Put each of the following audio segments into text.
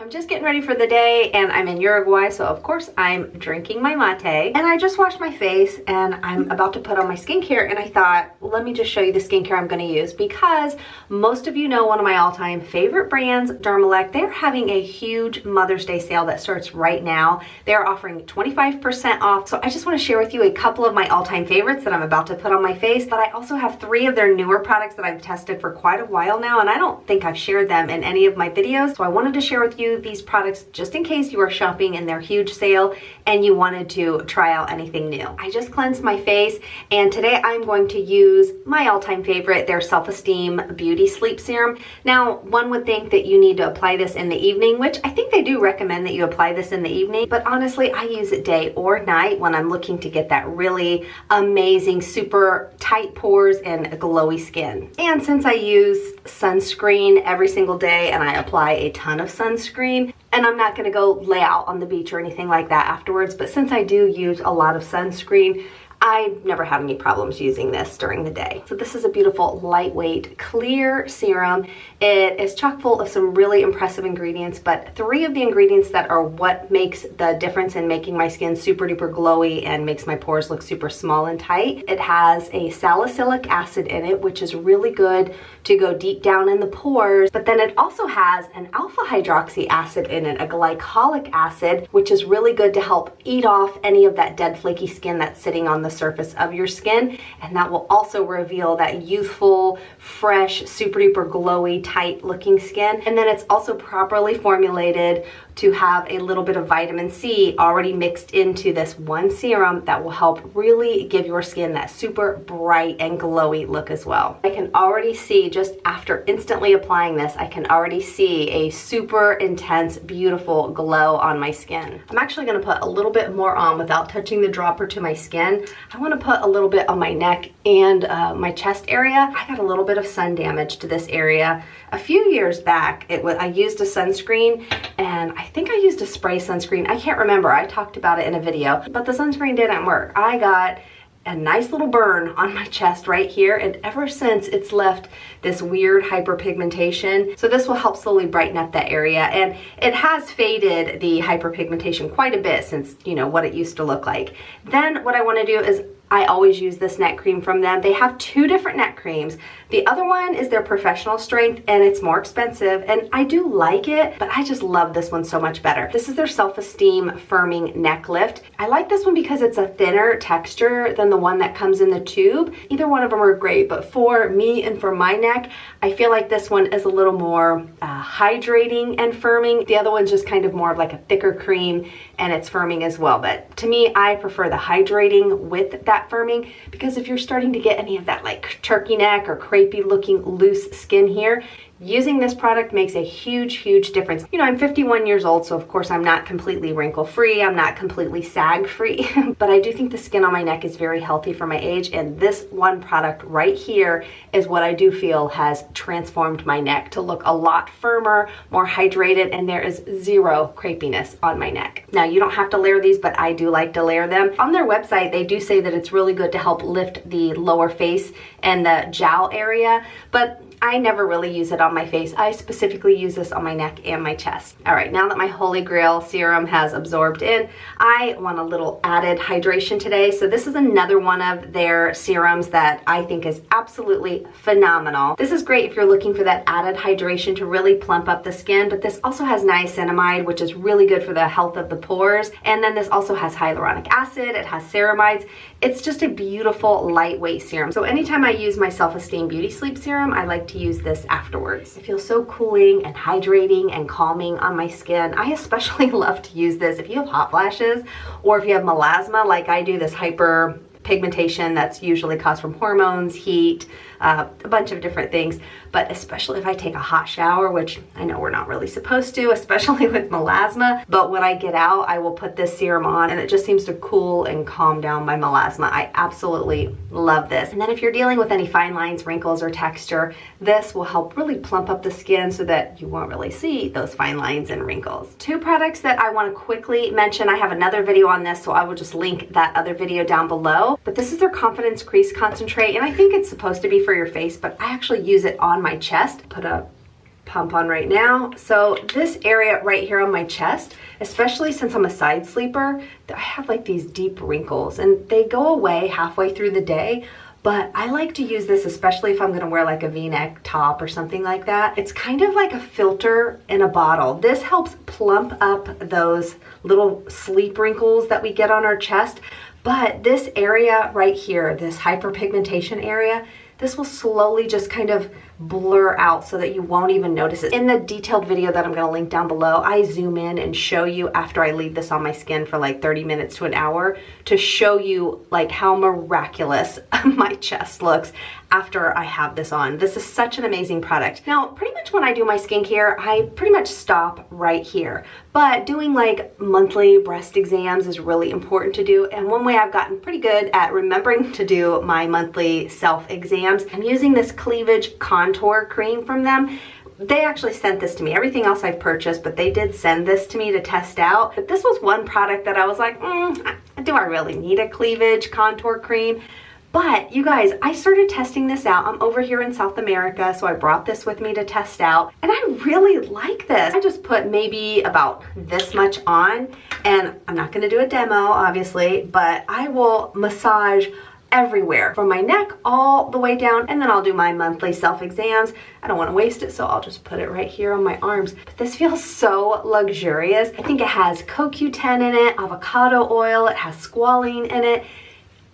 I'm just getting ready for the day and I'm in Uruguay, so of course I'm drinking my mate. And I just washed my face and I'm about to put on my skincare, and I thought, let me just show you the skincare I'm going to use, because most of you know one of my all-time favorite brands, Dermalect. They're having a huge Mother's Day sale that starts right now. They're offering 25% off. So I just want to share with you a couple of my all-time favorites that I'm about to put on my face, but I also have 3 of their newer products that I've tested for quite a while now, and I don't think I've shared them in any of my videos. So I wanted to share with you these products just in case you are shopping in their huge sale and you wanted to try out anything new. I just cleansed my face, and today I'm going to use my all-time favorite, their Self-Esteem Beauty Sleep Serum. Now, one would think that you need to apply this in the evening, which I think they do recommend that you apply this in the evening, but honestly, I use it day or night when I'm looking to get that really amazing, super tight pores and glowy skin. And since I use sunscreen every single day and I apply a ton of sunscreen, and I'm not gonna go lay out on the beach or anything like that afterwards, but since I do use a lot of sunscreen, I never have any problems using this during the day. So this is a beautiful, lightweight, clear serum. It is chock full of some really impressive ingredients, but 3 of the ingredients that are what makes the difference in making my skin super duper glowy and makes my pores look super small and tight. It has a salicylic acid in it, which is really good to go deep down in the pores, but then it also has an alpha hydroxy acid in it, a glycolic acid, which is really good to help eat off any of that dead flaky skin that's sitting on the surface of your skin, and that will also reveal that youthful, fresh, super duper glowy, tight looking skin. And then it's also properly formulated to have a little bit of vitamin C already mixed into this one serum that will help really give your skin that super bright and glowy look as well. I can already see, just after instantly applying this, I can already see a super intense, beautiful glow on my skin. I'm actually gonna put a little bit more on without touching the dropper to my skin. I wanna put a little bit on my neck and my chest area. I got a little bit of sun damage to this area. A few years back, I used a sunscreen, and I think I used a spray sunscreen. I can't remember. I talked about it in a video, but the sunscreen didn't work. I got a nice little burn on my chest right here, and ever since it's left this weird hyperpigmentation. So this will help slowly brighten up that area, and it has faded the hyperpigmentation quite a bit since, you know, what it used to look like. Then what I want to do is I always use this neck cream from them. They have 2 different neck creams. The other one is their professional strength, and it's more expensive, and I do like it, but I just love this one so much better. This is their Self-Esteem Firming Neck Lift. I like this one because it's a thinner texture than the one that comes in the tube. Either one of them are great, but for me and for my neck, I feel like this one is a little more hydrating and firming. The other one's just kind of more of like a thicker cream, and it's firming as well. But to me, I prefer the hydrating with that firming, because if you're starting to get any of that like turkey neck or crepey looking loose skin here, using this product makes a huge, huge difference. You know, I'm 51 years old, so of course I'm not completely wrinkle free, I'm not completely sag free, but I do think the skin on my neck is very healthy for my age, and this one product right here is what I do feel has transformed my neck to look a lot firmer, more hydrated, and there is 0 crepiness on my neck. Now, you don't have to layer these, but I do like to layer them. On their website, they do say that it's really good to help lift the lower face and the jowl area, but I never really use it on my face. I specifically use this on my neck and my chest. All right, now that my Holy Grail serum has absorbed in, I want a little added hydration today. So this is another one of their serums that I think is absolutely phenomenal. This is great if you're looking for that added hydration to really plump up the skin, but this also has niacinamide, which is really good for the health of the pores. And then this also has hyaluronic acid, it has ceramides. It's just a beautiful, lightweight serum. So anytime I use my Self-Esteem Beauty Sleep Serum, I like to use this afterwards. It feels so cooling and hydrating and calming on my skin. I especially love to use this if you have hot flashes or if you have melasma like I do, this hyperpigmentation that's usually caused from hormones, heat, a bunch of different things. But especially if I take a hot shower, which I know we're not really supposed to, especially with melasma, but when I get out, I will put this serum on, and it just seems to cool and calm down my melasma. I absolutely love this. And then if you're dealing with any fine lines, wrinkles, or texture, this will help really plump up the skin so that you won't really see those fine lines and wrinkles. 2 products that I want to quickly mention. I have another video on this, so I will just link that other video down below. But this is their Confidence Crease Concentrate, and I think it's supposed to be for your face, but I actually use it on my chest. Put a pump on right now. So this area right here on my chest, especially since I'm a side sleeper, I have like these deep wrinkles and they go away halfway through the day. But I like to use this, especially if I'm gonna wear like a V-neck top or something like that. It's kind of like a filter in a bottle. This helps plump up those little sleep wrinkles that we get on our chest. But this area right here, this hyperpigmentation area, this will slowly just kind of blur out so that you won't even notice it. In the detailed video that I'm going to link down below, I zoom in and show you after I leave this on my skin for like 30 minutes to an hour to show you like how miraculous my chest looks after I have this on. This is such an amazing product. Now, pretty much when I do my skincare, I pretty much stop right here. But doing like monthly breast exams is really important to do. And one way I've gotten pretty good at remembering to do my monthly self exams, I'm using this Cleavage contour cream from them. They actually sent this to me. Everything else I've purchased, but they did send this to me to test out. But this was one product that I was like, do I really need a Cleavage contour cream? But you guys, I started testing this out. I'm over here in South America, so I brought this with me to test out. And I really like this. I just put maybe about this much on, and I'm not gonna do a demo, obviously, but I will massage everywhere from my neck all the way down, and then I'll do my monthly self-exams. I don't want to waste it, so I'll just put it right here on my arms. But this feels so luxurious. I think it has CoQ10 in it, avocado oil, it has squalene in it.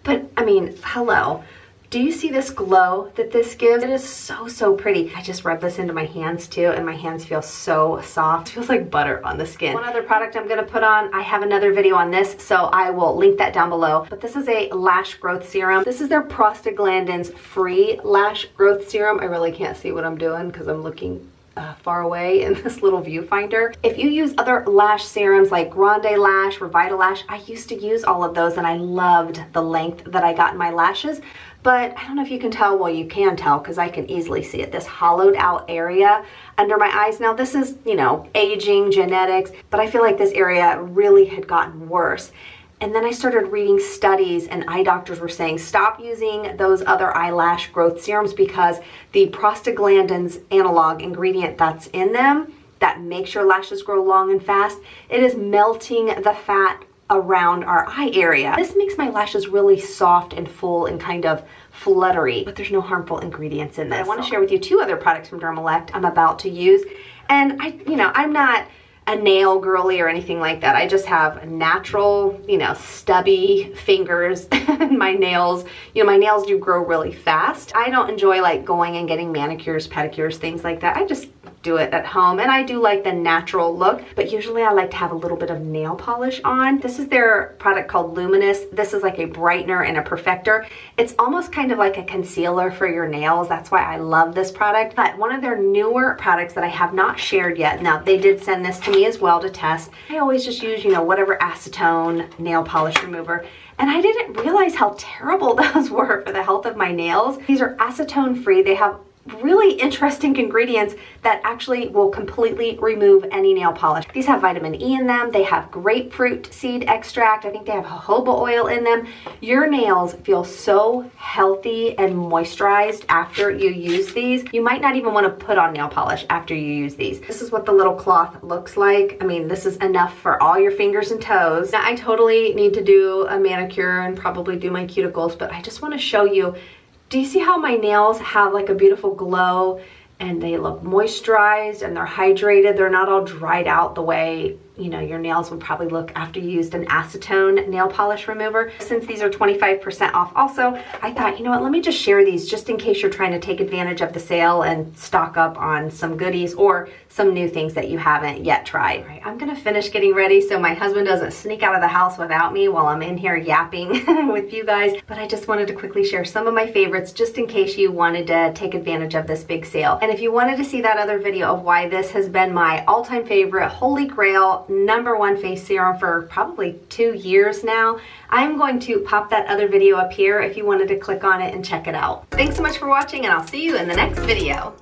But I mean, hello. Do you see this glow that this gives? It is so, so pretty. I just rub this into my hands too, and my hands feel so soft. It feels like butter on the skin. One other product I'm gonna put on, I have another video on this, so I will link that down below. But this is a lash growth serum. This is their prostaglandins free lash growth serum. I really can't see what I'm doing because I'm looking far away in this little viewfinder. If you use other lash serums like Grande Lash, Revita Lash, I used to use all of those and I loved the length that I got in my lashes. But I don't know if you can tell. Well, you can tell because I can easily see it. This hollowed out area under my eyes. Now this is, you know, aging, genetics, but I feel like this area really had gotten worse. And then I started reading studies and eye doctors were saying, stop using those other eyelash growth serums because the prostaglandins analog ingredient that's in them that makes your lashes grow long and fast, it is melting the fat around our eye area. This makes my lashes really soft and full and kind of fluttery, but there's no harmful ingredients in this. I want to share with you two other products from Dermalect I'm about to use. And I'm not a nail girly or anything like that. I just have natural, stubby fingers and my nails, my nails do grow really fast. I don't enjoy like going and getting manicures, pedicures, things like that. I just do it at home, and I do like the natural look, but usually I like to have a little bit of nail polish on. This is their product called Luminous. This is like a brightener and a perfector. It's almost kind of like a concealer for your nails. That's why I love this product. But one of their newer products that I have not shared yet, now they did send this to me as well to test. I always just use, whatever acetone nail polish remover. And I didn't realize how terrible those were for the health of my nails. These are acetone free. They have really interesting ingredients that actually will completely remove any nail polish. These have vitamin E in them. They have grapefruit seed extract. I think they have jojoba oil in them. Your nails feel so healthy and moisturized after you use these. You might not even want to put on nail polish after you use these. This is what the little cloth looks like. I mean, this is enough for all your fingers and toes. Now, I totally need to do a manicure and probably do my cuticles, but I just want to show you. Do you see how my nails have like a beautiful glow and they look moisturized and they're hydrated? They're not all dried out the way, your nails would probably look after you used an acetone nail polish remover. Since these are 25% off also, I thought, let me just share these just in case you're trying to take advantage of the sale and stock up on some goodies or some new things that you haven't yet tried. All right, I'm gonna finish getting ready so my husband doesn't sneak out of the house without me while I'm in here yapping with you guys. But I just wanted to quickly share some of my favorites just in case you wanted to take advantage of this big sale. And if you wanted to see that other video of why this has been my all-time favorite, holy grail, #1 face serum for probably 2 years now, I'm going to pop that other video up here if you wanted to click on it and check it out. Thanks so much for watching, and I'll see you in the next video.